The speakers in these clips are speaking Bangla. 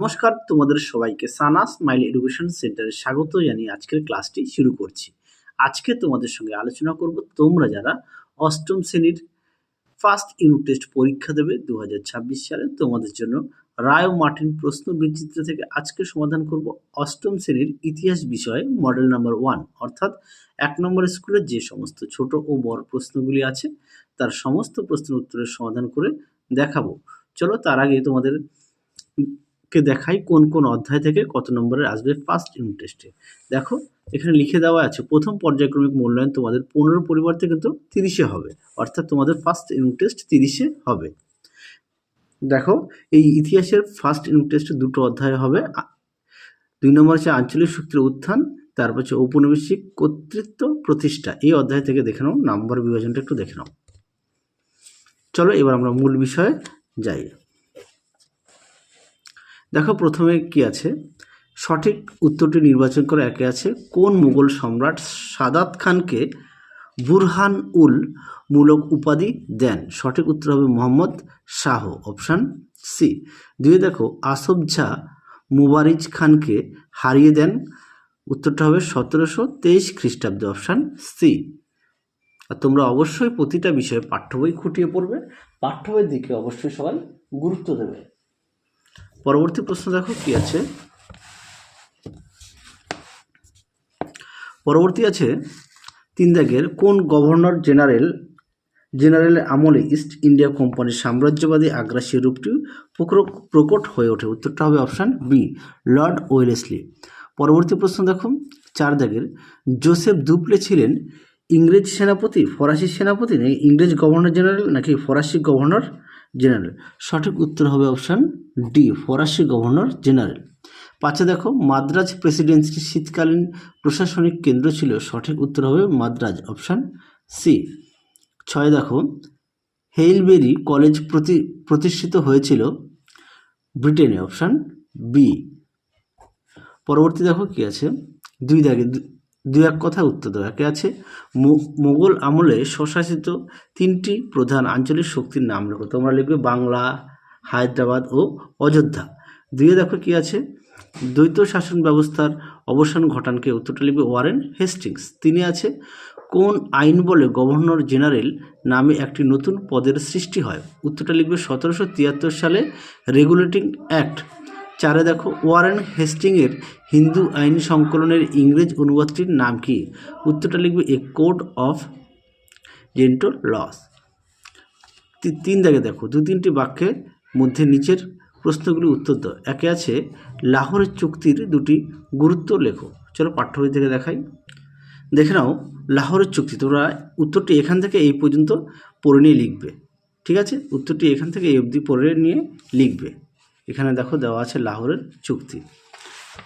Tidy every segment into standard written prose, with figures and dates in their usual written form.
নমস্কার, তোমাদের সবাইকে সানা স্মাইল এডুকেশন সেন্টারে স্বাগত জানিয়ে আজকের ক্লাসটি শুরু করছি। আজকে তোমাদের সঙ্গে আলোচনা করব তোমরা যারা অষ্টম শ্রেণীর ফার্স্ট ইউনিট টেস্ট পরীক্ষা দেবে 2026 সালে তোমাদের জন্য রায় ও মার্টিন প্রশ্ন বিচিত্র থেকে আজকে সমাধান করব অষ্টম শ্রেণীর ইতিহাস বিষয়ে মডেল নাম্বার 1 অর্থাৎ 1 নম্বর স্কুলের যে সমস্ত ছোট ও বড় প্রশ্নগুলি আছে তার সমস্ত প্রশ্নের উত্তরের সমাধান করে দেখাবো। চলো তার আগে তোমাদের দেখাই কোন কোন অধ্যায় থেকে কত নম্বরের আসবে ফার্স্ট ইউনিট টেস্টে। দেখো এখানে লিখে দেওয়া আছে প্রথম পর্যায়ক্রমিক মূল্যায়ন তোমাদের 15 পরিবর্তে কিন্তু 30-এ হবে, অর্থাৎ তোমাদের ফার্স্ট ইউনিট টেস্ট 30-এ হবে। দেখো এই ইতিহাসের ফার্স্ট ইউনিট টেস্টে দুটো অধ্যায় হবে। 2 নম্বর হচ্ছে আঞ্চলিক শক্তির উত্থান, তারপর হচ্ছে ঔপনিবেশিক কর্তৃত্ব প্রতিষ্ঠা। এই অধ্যায় থেকে দেখে নাও, নাম্বার বিভাজনটা একটু দেখে নাও। চলো এবার আমরা মূল বিষয়ে যাই। দেখো প্রথমে কি আছে, সঠিক উত্তরটি নির্বাচন করে একে আছে কোন মুঘল সম্রাট সাদাত খানকে বুরহান উল মুলক উপাধি দেন? সঠিক উত্তর হবে মোহাম্মদ শাহ, অপশান সি। দুই দেখো আসফ জাহ মুবারিজ খানকে হারিয়ে দেন? উত্তরটা হবে 1723 খ্রিস্টাব্দে, অপশান সি। আর তোমরা অবশ্যই প্রতিটা বিষয়ে পাঠ্য বই খুঁটিয়ে পড়বে, পাঠ্য বইয়ের দিকে অবশ্যই সবাই গুরুত্ব দেবে। পরবর্তী প্রশ্ন দেখো কি আছে, পরবর্তী আছে 3 দাগের কোন গভর্নর জেনারেল আমলে ইস্ট ইন্ডিয়া কোম্পানির সাম্রাজ্যবাদী আগ্রাসী রূপটি প্রকট হয়ে ওঠে? উত্তরটা হবে অপশান বি, লর্ড ওয়েলেসলি। পরবর্তী প্রশ্ন দেখো 4 দাগের জোসেফ দুপ্লে ছিলেন ইংরেজ সেনাপতি, ফরাসি সেনাপতি, নাকি ইংরেজ গভর্নর জেনারেল, নাকি ফরাসি গভর্নর জেনারেল? সঠিক উত্তর হবে অপশান ডি, ফরাসি গভর্নর জেনারেল। 5 দেখো মাদ্রাজ প্রেসিডেন্সির শীতকালীন প্রশাসনিক কেন্দ্র ছিল? সঠিক উত্তর হবে মাদ্রাজ, অপশান সি। 6 দেখো হেইলবেরি কলেজ প্রতিষ্ঠিত হয়েছিল ব্রিটেনে? Option B. পরবর্তী দেখো কি আছে, 2 দাগে 2-1 কথা উত্তর দেওয়া। একে আছে মোগল আমলে স্বশাসিত 3টি প্রধান আঞ্চলিক শক্তির নাম লেখো। তোমরা লিখবে বাংলা, হায়দ্রাবাদ ও অযোধ্যা। 2 দেখো কি আছে, দ্বৈত শাসন ব্যবস্থার অবসান ঘটানকে? উত্তরটা লিখবে ওয়ারেন হেস্টিংস। 3 আছে কোন আইন বলে গভর্নর জেনারেল নামে একটি নতুন পদের সৃষ্টি হয়? উত্তরটা লিখবে 1773 সালে রেগুলেটিং অ্যাক্ট। 4 দেখো ওয়ারেন হেস্টিংয়ের হিন্দু আইন সংকলনের ইংরেজ অনুবাদটির নাম কি? উত্তরটা লিখবে এ কোড অফ জেন্টল লস। 3 দাগে দেখো 2-3টি বাক্যের মধ্যে নিচের প্রশ্নগুলি উত্তর দাও। একে আছে লাহোরের চুক্তির 2টি গুরুত্ব লেখো। চলো পাঠ্য বই থেকে দেখাই। দেখে নাও লাহোরের চুক্তি, তোমরা উত্তরটি এখান থেকে এই পর্যন্ত পড়ে নিয়ে লিখবে, ঠিক আছে? উত্তরটি এখান থেকে এই অবধি পড়ে নিয়ে লিখবে। এখানে দেখো দেওয়া আছে লাহোরের চুক্তি।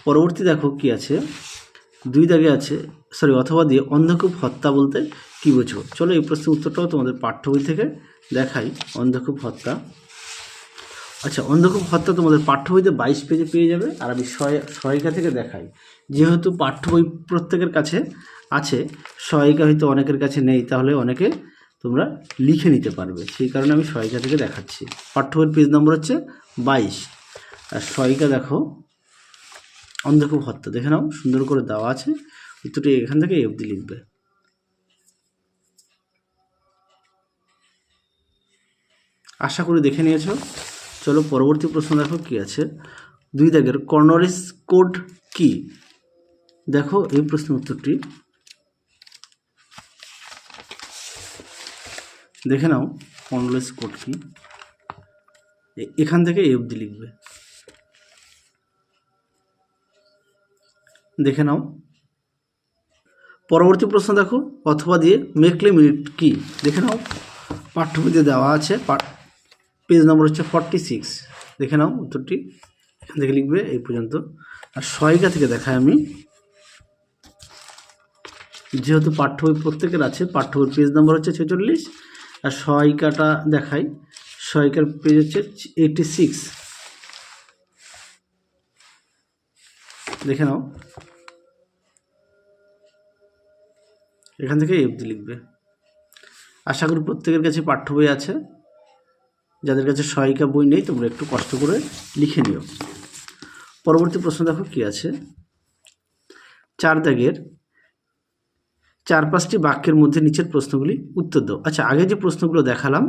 পরবর্তী দেখো কি আছে, 2 দাগে আছে অথবা দিয়ে অন্ধকূপ হত্যা বলতে কি বোঝো? চলো এই প্রশ্নের উত্তরটাও তোমাদের পাঠ্য বই থেকে দেখাই। অন্ধকূপ হত্যা, আচ্ছা অন্ধকূপ হত্যা তোমাদের পাঠ্য বইতে 22 পেজে পেয়ে যাবে। আর আমি সহায়িকা থেকে দেখাই, যেহেতু পাঠ্য বই প্রত্যেকের কাছে আছে, সহায়িকা হয়তো অনেকের কাছে নেই, তাহলে অনেকে তোমরা লিখে নিতে পারবে, সেই কারণে আমি সহায়িকা থেকে দেখাচ্ছি। পাঠ্য বইয়ের পেজ নম্বর হচ্ছে 22, আর সহায়িকা দেখো অন্ধকূপ হত্যা দেখে নাও, সুন্দর করে দেওয়া আছে। উত্তরটি এখান থেকে এই অবধি লিখবে। আশা করি দেখে নিয়েছো। চলো পরবর্তী প্রশ্ন দেখো কি আছে, 2 দাগের কর্নওয়ালিস কোড কি? দেখো এই প্রশ্নের উত্তরটি দেখে নাও, কর্নওয়ালিস কোড কি? এখান থেকে এই অবধি লিখবে, দেখে নাও। পরবর্তী প্রশ্ন দেখো অথবা দিয়ে মেকলে মিনিট কি? দেখে নাও পাঠ্যবইতে দেওয়া আছে, পেজ নম্বর হচ্ছে 46, দেখে নাও উত্তরটি এখান থেকে লিখবে এই পর্যন্ত। আর সহায়িকা থেকে দেখায় আমি, যেহেতু পাঠ্য বই প্রত্যেকের আছে, পাঠ্য বই পেজ নম্বর হচ্ছে 46, আর সহায়িকাটা দেখাই, সহায়িকার পেজ হচ্ছে 86, দেখে নাও। এখান থেকে এই অবধি লিখবে। আশা করি প্রত্যেকের কাছে পাঠ্য বই আছে, যাদের কাছে সহায়িকা বই নেই তোমরা একটু কষ্ট করে লিখে নিও। পরবর্তী প্রশ্ন দেখো কি আছে, 4 দাগের 4-5টি বাক্যের মধ্যে নিচের প্রশ্নগুলি উত্তর দাও। আচ্ছা, আগে যে প্রশ্নগুলো দেখালাম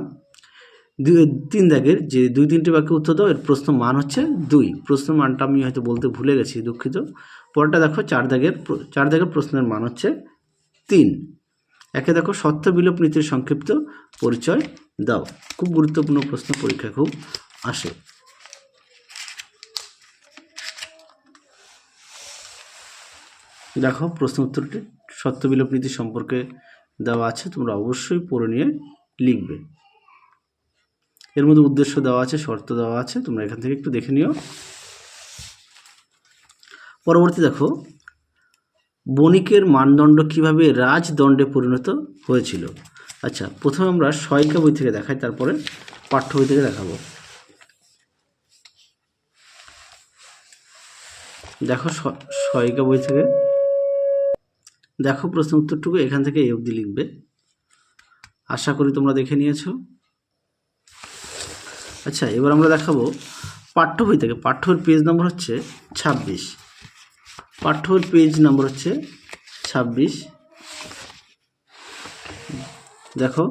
3 দাগের যে 2-3টি বাক্যে উত্তর দাও, এর প্রশ্ন মান হচ্ছে 2। প্রশ্ন মানটা আমি হয়তো বলতে ভুলে গেছি, দুঃখিত। পরটা দেখো 4 দাগের প্রশ্নের মান হচ্ছে 3। একে দেখো, সত্য বিলোপ নীতির সংক্ষিপ্ত পরিচয় দাও। খুব গুরুত্বপূর্ণ প্রশ্ন, পরীক্ষায় খুব আসে। দেখো প্রশ্ন উত্তরটি সত্য বিলোপ নীতি সম্পর্কে দেওয়া আছে, তোমরা অবশ্যই পড়ে নিয়ে লিখবে। এর মধ্যে উদ্দেশ্য দেওয়া আছে, শর্ত দেওয়া আছে, তোমরা এখান থেকে একটু দেখে নিও। পরবর্তী দেখো, বণিকের মানদণ্ড কিভাবে রাজদণ্ডে পরিণত হয়েছিল। আচ্ছা, প্রথমে আমরা সহায়িকা বই থেকে দেখাই, তারপরে পাঠ্য বই থেকে দেখাবো। দেখো সহায়িকা বই থেকে দেখো প্রশ্ন উত্তরটুকু এখান থেকে এই অবধি লিখবে। আশা করি তোমরা দেখে নিয়েছো। আচ্ছা, এবার আমরা দেখাবো পাঠ্য বই থেকে। পাঠ্য বইয়ের পেজ নম্বর হচ্ছে 26। পাঠ্য বইয়ের পেজ নম্বর হচ্ছে 26। দেখো,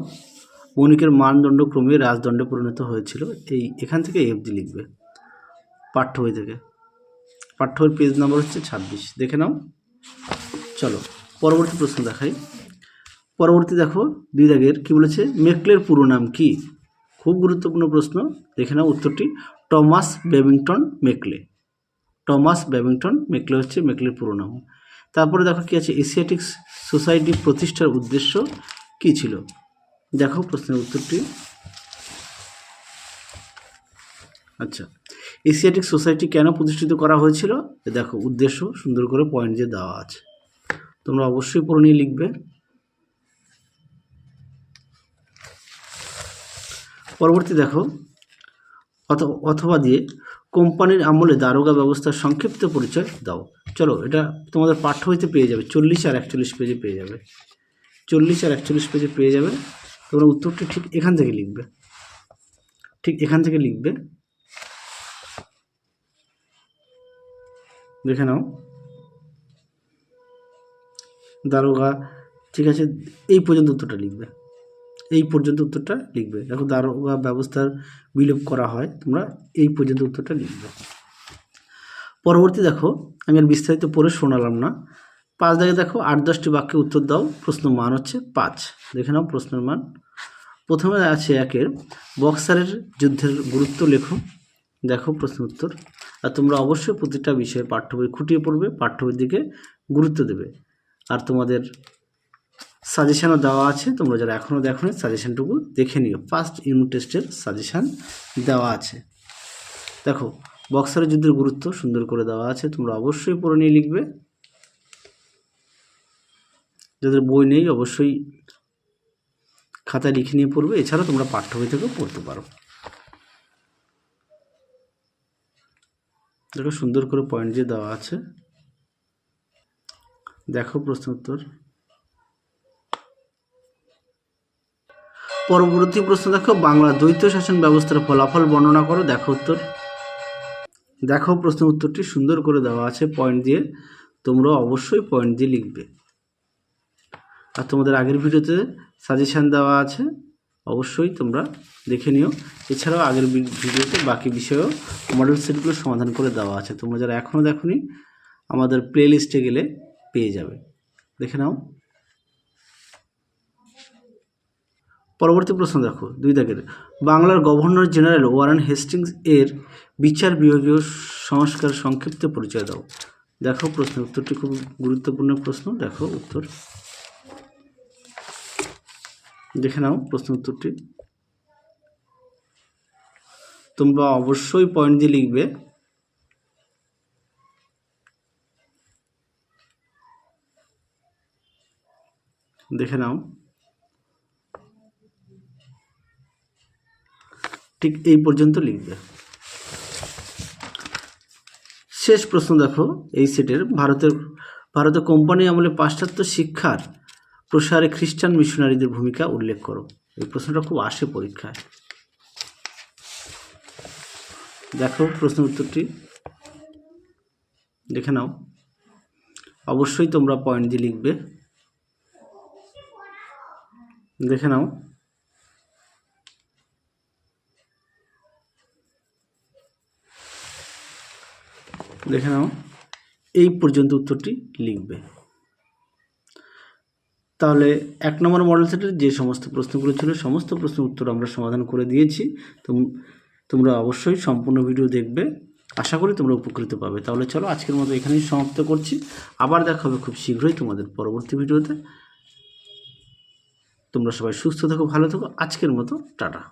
বণিকের মানদণ্ড ক্রমে রাজদণ্ডে পরিণত হয়েছিল, এখান থেকে এই অবধি লিখবে পাঠ্য বই থেকে। পাঠ্য বইয়ের পেজ নম্বর হচ্ছে 26, দেখে নাও। চলো পরবর্তী প্রশ্ন দেখাই। পরবর্তী দেখো 2 দাগের কি বলেছে, মেকলের পুরো নাম কি। খুব গুরুত্বপূর্ণ প্রশ্ন, দেখে নাও উত্তরটি Thomas Babington Macaulay. Thomas Babington Macaulay হচ্ছে মেকলের পুরো নাম। তারপরে দেখো কি আছে, এশিয়াটিক সোসাইটি প্রতিষ্ঠার উদ্দেশ্য কি ছিল। দেখো প্রশ্নের উত্তরটি। আচ্ছা, এশিয়াটিক সোসাইটি কেন প্রতিষ্ঠিত করা হয়েছিল, দেখো উদ্দেশ্য সুন্দর করে পয়েন্ট দিয়ে দেওয়া আছে, তোমরা অবশ্যই পড়ে নিয়ে লিখবে। পরবর্তী দেখো, অথবা দিয়ে কোম্পানির আমলে দারোগা ব্যবস্থার সংক্ষিপ্ত পরিচয় দাও। চলো, এটা তোমাদের পাঠ্য বইতে পেয়ে যাবে, 40 আর 41 পেজে পেয়ে যাবে। 40 আর 41 পেজে পেয়ে যাবে। তোমরা উত্তরটি ঠিক এখান থেকে লিখবে, ঠিক এখান থেকে লিখবে, দেখে নাও। দারোগা, ঠিক আছে, এই পর্যন্ত উত্তরটা লিখবে, এই পর্যন্ত উত্তরটা লিখবে। দেখো, দারোগা ব্যবস্থার বিলোপ করা হয়, তোমরা এই পর্যন্ত উত্তরটা লিখবে। পরবর্তী দেখো, আমি আর বিস্তারিত পড়ে শোনালাম না। 5 দাগে দেখো, 8-10টি বাক্যে উত্তর দাও। প্রশ্ন মান হচ্ছে 5, দেখে নাও প্রশ্নের মান। প্রথমে আছে 1-এর বক্সারের যুদ্ধের গুরুত্ব লেখো। দেখো প্রশ্ন উত্তর। আর তোমরা অবশ্যই প্রতিটা বিষয়ে পাঠ্য বই খুঁটিয়ে পড়বে, পাঠ্য বইয়ের দিকে গুরুত্ব দেবে। আর তোমাদের সাজেশানও দেওয়া আছে, তোমরা যারা এখনও দেখোনি সাজেশানটুকু দেখে নিও। ফার্স্ট ইউনিট টেস্টের সাজেশান দেওয়া আছে। দেখো, বক্সারের যুদ্ধের গুরুত্ব সুন্দর করে দেওয়া আছে, তোমরা অবশ্যই পড়ে নিয়ে লিখবে। যাদের বই নেই অবশ্যই খাতায় লিখে নিয়ে পড়বে। এছাড়াও তোমরা পাঠ্য বই থেকেও পড়তে পারো। দেখো সুন্দর করে পয়েন্ট দিয়ে দেওয়া আছে। দেখো প্রশ্ন উত্তর। পরবর্তী প্রশ্ন দেখো, বাংলা দ্বৈত শাসন ব্যবস্থার ফলাফল বর্ণনা করো। দেখো উত্তর। দেখো প্রশ্ন উত্তরটি সুন্দর করে দেওয়া আছে পয়েন্ট দিয়ে, তোমরা অবশ্যই পয়েন্ট দিয়ে লিখবে। আর তোমাদের আগের ভিডিওতে সাজেশান দেওয়া আছে, অবশ্যই তোমরা দেখে নিও। এছাড়াও আগের ভিডিওতে বাকি বিষয়েও মডেল সেটগুলো সমাধান করে দেওয়া আছে, তোমরা যারা এখনও দেখোনি আমাদের প্লে লিস্টে গেলে পেয়ে যাবে, দেখে নাও। পরবর্তী প্রশ্ন দেখো 2 দাগের, বাংলার গভর্নর জেনারেল ওয়ারেন হেস্টিংস এর বিচার বিভাগীয় সংস্কার সংক্ষিপ্ত পরিচয় দাও। দেখো প্রশ্নের উত্তরটি খুব গুরুত্বপূর্ণ প্রশ্ন। দেখো উত্তর, দেখে নাও প্রশ্ন উত্তরটি। তোমরা অবশ্যই পয়েন্ট দিয়ে লিখবে। দেখে নাও, ঠিক এই পর্যন্ত লিখবে। শেষ প্রশ্ন দেখো এই সেটের, ভারতে কোম্পানি আমলে পাশ্চাত্য শিক্ষার প্রসারে খ্রিস্টান মিশনারিদের ভূমিকা উল্লেখ করো। এই প্রশ্নটা খুব আসে পরীক্ষায়। দেখো প্রশ্ন উত্তরটি। দেখে নাও, অবশ্যই তোমরা পয়েন্ট দিয়ে লিখবে। দেখে নাও, দেখে নাও, এই পর্যন্ত উত্তরটি লিখবে। তাহলে 1 নম্বর মডেল সেটের যে সমস্ত প্রশ্নগুলো ছিল সমস্ত প্রশ্নের উত্তর আমরা সমাধান করে দিয়েছি। তোমরা অবশ্যই সম্পূর্ণ ভিডিও দেখবে, আশা করি তোমরা উপকৃত পাবে। তাহলে চলো আজকের মতো এখানেই সমাপ্ত করছি, আবার দেখা হবে খুব শীঘ্রই তোমাদের পরবর্তী ভিডিওতে। তোমরা সবাই সুস্থ থাকো, ভালো থাকো, আজকের মতো টাটা।